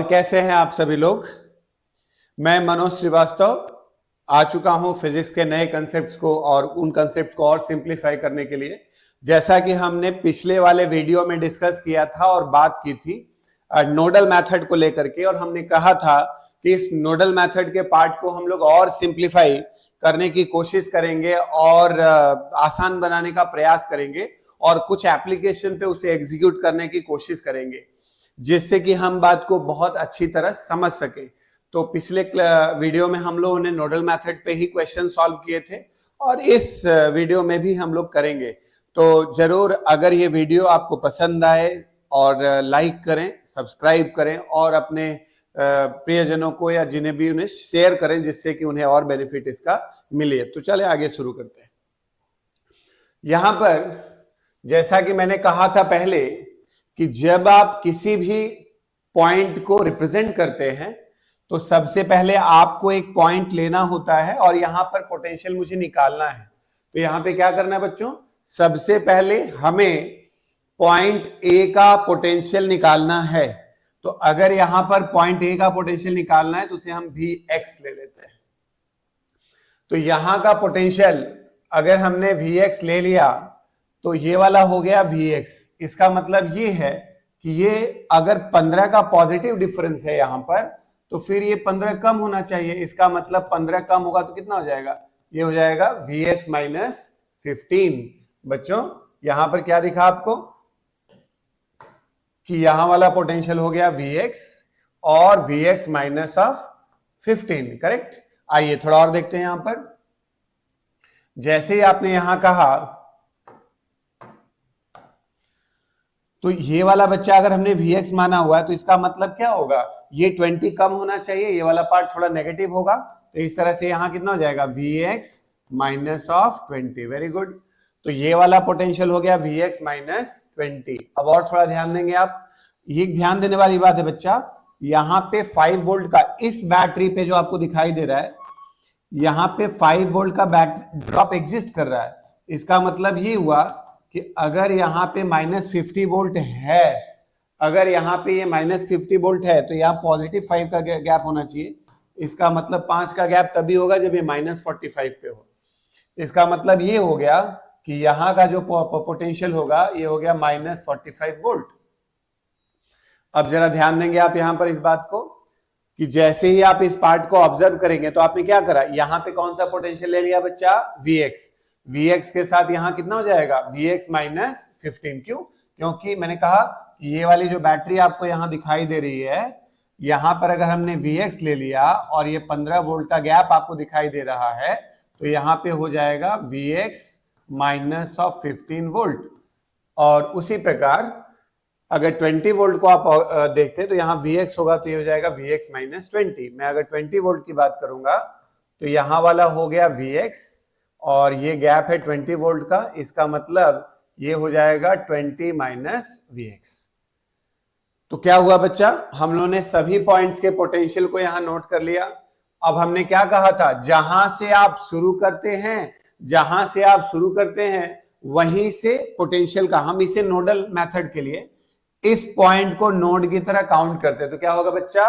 कैसे हैं आप सभी लोग। मैं मनोज श्रीवास्तव आ चुका हूं फिजिक्स के नए कंसेप्ट्स को और उन कंसेप्ट को और सिंप्लीफाई करने के लिए। जैसा कि हमने पिछले वाले वीडियो में डिस्कस किया था और बात की थी नोडल मेथड को लेकर के, और हमने कहा था कि इस नोडल मेथड के पार्ट को हम लोग और सिंप्लीफाई करने की कोशिश करेंगे और आसान बनाने का प्रयास करेंगे और कुछ एप्लीकेशन पे उसे एग्जीक्यूट करने की कोशिश करेंगे, जिससे कि हम बात को बहुत अच्छी तरह समझ सके। तो पिछले वीडियो में हम लोगों ने नोडल मेथड पे ही क्वेश्चन सॉल्व किए थे और इस वीडियो में भी हम लोग करेंगे। तो जरूर अगर ये वीडियो आपको पसंद आए और लाइक करें, सब्सक्राइब करें और अपने प्रियजनों को या जिन्हें भी उन्हें शेयर करें, जिससे कि उन्हें और बेनिफिट इसका मिले। तो चले आगे शुरू करते हैं। यहां पर जैसा कि मैंने कहा था पहले कि जब आप किसी भी पॉइंट को रिप्रेजेंट करते हैं तो सबसे पहले आपको एक पॉइंट लेना होता है और यहां पर पोटेंशियल मुझे निकालना है। तो यहां पे क्या करना है बच्चों, सबसे पहले हमें पॉइंट ए का पोटेंशियल निकालना है। तो अगर यहां पर पॉइंट ए का पोटेंशियल निकालना है तो उसे हम वी एक्स ले लेते हैं। तो यहां का पोटेंशियल अगर हमने वी एक्स ले लिया तो ये वाला हो गया Vx। इसका मतलब ये है कि ये अगर 15 का पॉजिटिव डिफरेंस है यहां पर, तो फिर ये 15 कम होना चाहिए। इसका मतलब 15 कम होगा तो कितना हो जाएगा, ये हो जाएगा Vx माइनस 15। बच्चों यहां पर क्या दिखा आपको कि यहां वाला पोटेंशियल हो गया Vx और Vx माइनस ऑफ 15, करेक्ट। आइए थोड़ा और देखते हैं। यहां पर जैसे ही आपने यहां कहा तो ये वाला बच्चा अगर हमने Vx माना हुआ है तो इसका मतलब क्या होगा, ये 20 कम होना चाहिए, ये वाला पार्ट थोड़ा नेगेटिव होगा। तो इस तरह से यहां कितना हो जाएगा, Vx minus of 20। Very good. तो ये वाला पोटेंशियल हो गया Vx माइनस 20। अब और थोड़ा ध्यान देंगे आप, ये ध्यान देने वाली बात है बच्चा, यहां पे 5 वोल्ट का इस बैटरी पे जो आपको दिखाई दे रहा है, यहां पे 5 वोल्ट का ड्रॉप एग्जिस्ट कर रहा है। इसका मतलब ये हुआ कि अगर यहाँ पे माइनस 50 वोल्ट है, अगर यहाँ पे ये माइनस 50 वोल्ट है तो यहाँ पॉजिटिव 5 का गैप होना चाहिए। इसका मतलब 5 का गैप तभी होगा जब ये माइनस 45 पे हो। इसका मतलब ये हो गया कि यहाँ का जो पोटेंशियल होगा ये हो गया माइनस 45 वोल्ट। अब जरा ध्यान देंगे आप यहाँ पर इस बात को कि जैसे ही आप इस पार्ट को ऑब्जर्व करेंगे तो आपने क्या करा, यहाँ पे कौन सा पोटेंशियल ले लिया बच्चा, Vx। Vx के साथ यहां कितना हो जाएगा, Vx माइनस 15। क्यों, क्योंकि मैंने कहा ये वाली जो बैटरी आपको यहां दिखाई दे रही है, यहां पर अगर हमने Vx ले लिया और ये 15 वोल्ट का गैप आपको दिखाई दे रहा है, तो यहां पे हो जाएगा Vx माइनस ऑफ 15 वोल्ट। और उसी प्रकार अगर 20 वोल्ट को आप देखते तो यहां Vx होगा तो ये हो जाएगा Vx माइनस 20। मैं अगर 20 वोल्ट की बात करूंगा तो यहां वाला हो गया Vx और ये गैप है 20 वोल्ट का। इसका मतलब ये हो जाएगा 20 माइनस Vx। तो क्या हुआ बच्चा, हम लोगों ने सभी पॉइंट्स के पोटेंशियल को यहां नोट कर लिया। अब हमने क्या कहा था, जहां से आप शुरू करते हैं, जहां से आप शुरू करते हैं वहीं से पोटेंशियल का, हम इसे नोडल मेथड के लिए इस पॉइंट को नोड की तरह काउंट करते हैं। तो क्या होगा बच्चा,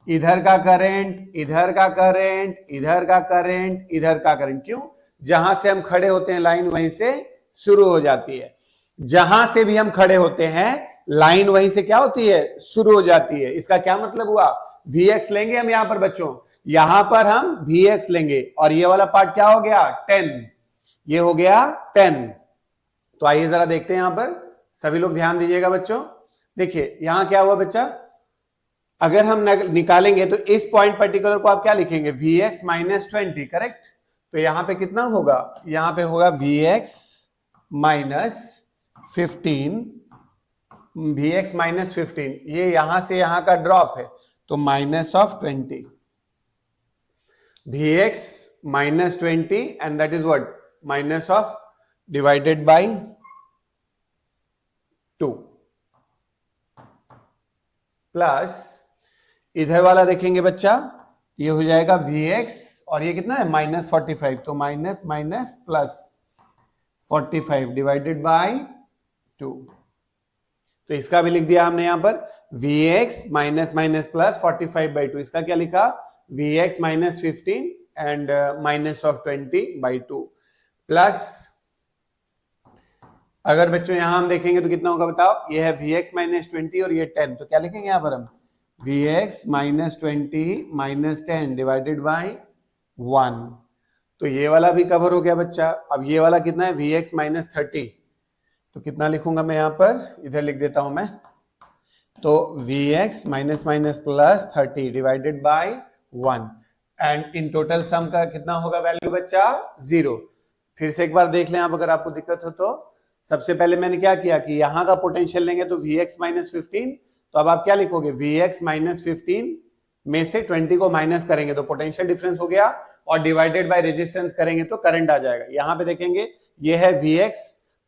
इधर का करंट, इधर का करंट, इधर का करंट, इधर का करंट। क्यों, जहां से हम खड़े होते हैं लाइन वहीं से शुरू हो जाती है। जहां से भी हम खड़े होते हैं लाइन वहीं से क्या होती है, शुरू हो जाती है। इसका क्या मतलब हुआ, Vx लेंगे हम यहां पर बच्चों, यहां पर हम Vx लेंगे और ये वाला पार्ट क्या हो गया 10, ये हो गया 10। तो आइए जरा देखते हैं, यहां पर सभी लोग ध्यान दीजिएगा बच्चों। देखिए यहां क्या हुआ बच्चा, अगर हम निकालेंगे तो इस पॉइंट पर्टिकुलर को आप क्या लिखेंगे, Vx माइनस 20, करेक्ट। तो यहां पे कितना होगा, यहां पे होगा Vx माइनस 15, Vx माइनस 15। ये यहां से यहां का ड्रॉप है तो minus of 20, Vx minus 20 and that is what, minus of divided by 2 plus इधर वाला देखेंगे बच्चा, ये हो जाएगा Vx और ये कितना है माइनस 45, तो minus minus plus 45 divided by 2। तो इसका भी लिख दिया हमने यहां पर Vx माइनस माइनस प्लस 45/2। इसका क्या लिखा Vx minus 15 and minus of 20/2 plus, अगर बच्चों यहां हम देखेंगे तो कितना होगा बताओ, ये है Vx माइनस 20 और ये 10, तो क्या लिखेंगे यहां पर हम Vx minus 20 minus 10 divided by 1। तो ये वाला भी कवर हो गया बच्चा। अब ये वाला कितना है Vx माइनस 30, तो कितना लिखूंगा मैं यहां पर, इधर लिख देता हूं मैं, तो Vx minus minus plus 30 divided by 1 and in total sum का कितना होगा वैल्यू बच्चा 0। फिर से एक बार देख लें आप, अगर आपको दिक्कत हो तो। सबसे पहले मैंने क्या किया कि यहां का पोटेंशियल लेंगे तो Vx माइनस 15, तो अब आप क्या लिखोगे Vx माइनस 15 में से 20 को माइनस करेंगे तो पोटेंशियल डिफरेंस हो गया, और डिवाइडेड बाय रेजिस्टेंस करेंगे तो करंट आ जाएगा। यहां पे देखेंगे ये है Vx,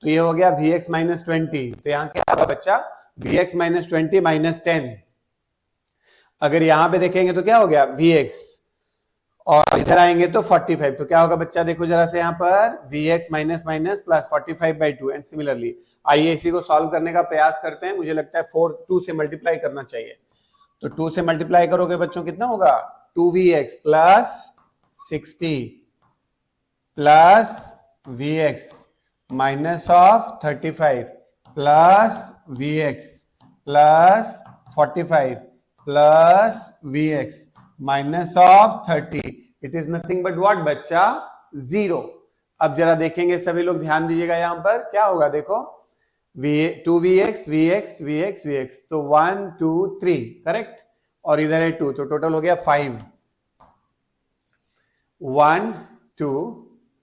तो ये हो गया Vx माइनस 20, तो यहां क्या होगा बच्चा Vx माइनस 20 माइनस 10। अगर यहां पे देखेंगे तो क्या हो गया Vx, और इधर आएंगे तो 45, तो क्या होगा बच्चा देखो जरा से यहां पर Vx minus minus plus 45/2 and similarly. आइए इसी को सॉल्व करने का प्रयास करते हैं। मुझे लगता है 2 से मल्टीप्लाई करना चाहिए, तो 2 से मल्टीप्लाई करोगे बच्चों कितना होगा 2Vx plus 60 plus Vx minus of 35 plus Vx plus 45 plus Vx minus of 30, it is nothing but what बच्चा 0। अब जरा देखेंगे सभी लोग, ध्यान दीजिएगा यहां पर क्या होगा, देखो 2Vx Vx Vx Vx, तो 1 2 3 करेक्ट, और इधर है 2, तो टोटल हो गया 5। 1 2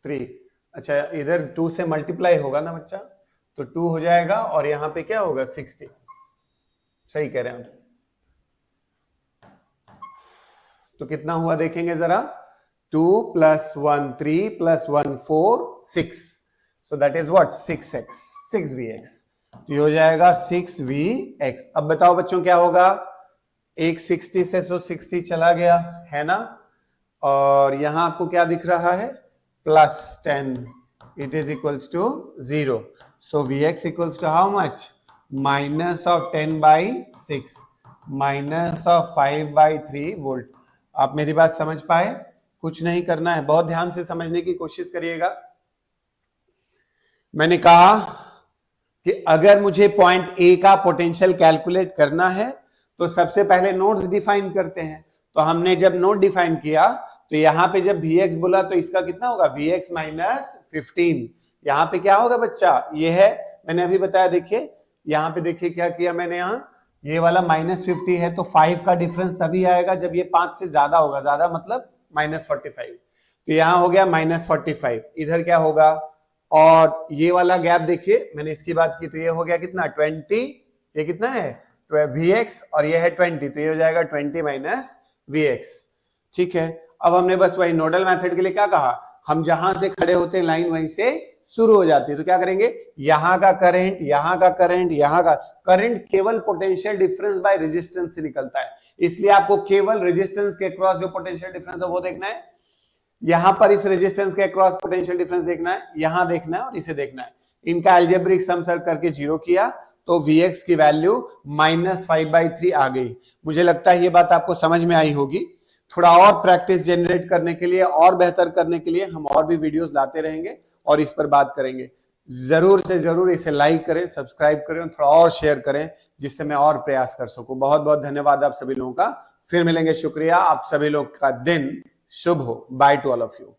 3, अच्छा इधर 2 से मल्टीप्लाई होगा ना बच्चा, तो 2 हो जाएगा और यहां पे क्या होगा 60, सही कह रहे हैं आप। तो कितना हुआ देखेंगे जरा, 2 plus 1 3 plus 1 4 6, so that is what 6x 6Vx, तो ये हो जाएगा 6Vx। अब बताओ बच्चों क्या होगा, एक 60 से 60 चला गया है ना, और यहां आपको क्या दिख रहा है plus 10, it is equals to 0, so Vx equals to how much minus of 10/6 minus of 5/3 volt. आप मेरी बात समझ पाए, कुछ नहीं करना है, बहुत ध्यान से समझने की कोशिश करिएगा। मैंने कहा कि अगर मुझे पॉइंट ए का पोटेंशियल कैलकुलेट करना है तो सबसे पहले नोड्स डिफाइन करते हैं। तो हमने जब नोड डिफाइन किया तो यहां पे जब Vx बोला तो इसका कितना होगा Vx माइनस 15, यहां पे क्या होगा बच्चा, ये है मैंने अभी बताया, देखिए यहां पे देखिए क्या किया मैंने, यहां ये वाला माइनस 50 है तो 5 का डिफरेंस तभी आएगा जब ये 5 से ज्यादा होगा, ज्यादा मतलब माइनस 45, तो यहां हो गया माइनस 45, इधर क्या होगा, और ये वाला गैप देखिए मैंने इसकी बात की तो ये हो गया कितना 20, ये कितना है Vx, और ये है 20, तो ये हो जाएगा 20 माइनस Vx। ठीक है, अब हमने बस वही नोडल मेथड के लिए क्या कहा, हम जहां से खड़े होते हैं लाइन वहीं से शुरू हो जाती है, तो क्या करेंगे, यहां का करंट यहां का करंट यहां का करंट केवल पोटेंशियल डिफरेंस बाय रेजिस्टेंस से निकलता है, इसलिए आपको केवल रेजिस्टेंस के अक्रॉस जो पोटेंशियल डिफरेंस है वो देखना है, यहां पर इस रेजिस्टेंस के अक्रॉस पोटेंशियल डिफरेंस देखना है, यहां देखना है और इसे देखना है। इनका अलजेब्रिक सम सर करके 0 किया तो Vx की वैल्यू माइनस 5/3 आ गई। मुझे लगता है ये बात आपको समझ में आई होगी। थोड़ा और प्रैक्टिस जनरेट करने के लिए और बेहतर करने के लिए हम और भी वीडियोस लाते रहेंगे और इस पर बात करेंगे। जरूर से जरूर इसे लाइक करें, सब्सक्राइब करें और थोड़ा और शेयर करें जिससे मैं और प्रयास कर सकूं। बहुत बहुत धन्यवाद आप सभी लोगों का, फिर मिलेंगे, शुक्रिया। आप सभी लोग का दिन शुभ हो। By two all of you.